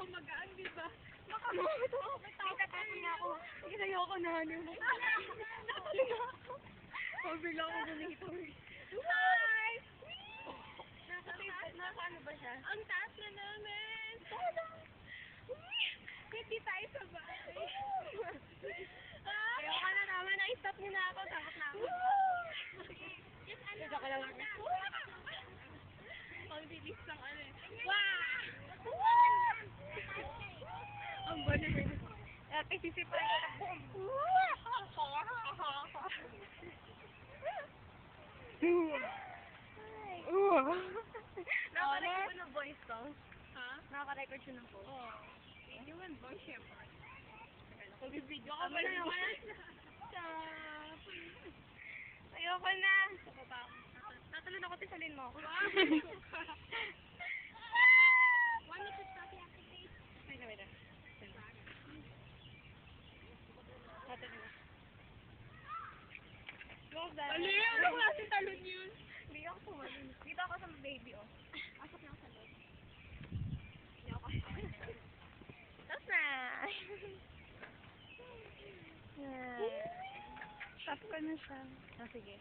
ako magaan, di ba? Baka mamamit ako. Tatapon na ako. Ayoko na. Natuloy na ako. Bigla ako gumito. Hi! Nasa ano ba siya? Ang taas na namin! Hindi tayo sa bahay. Ayoko na naman. Na-stop niyo na ako. Takot na ako. Ito ka lang. Ang bilis ng ano eh. Wow! Ang balik. Ate, sisipain ako. Nakarecord ng voice ko? Ha? Nakarecord siya ng voice? Oo. Hindi man voice siya pa. Pag-video ka ba naman? Stop! Ayoko na! Tatalon ako, tisalin mo. Wow! One minute stop yung activate. Wait na. Tatalon mo. Go back. Aliw! Ano kasi talon yun? Hindi ako tumalon. Dito ako sa baby, oh. Pasok na ako sa loob. Hindi ako pasok. Tapos na! Stop ko na siya. Oh, sige.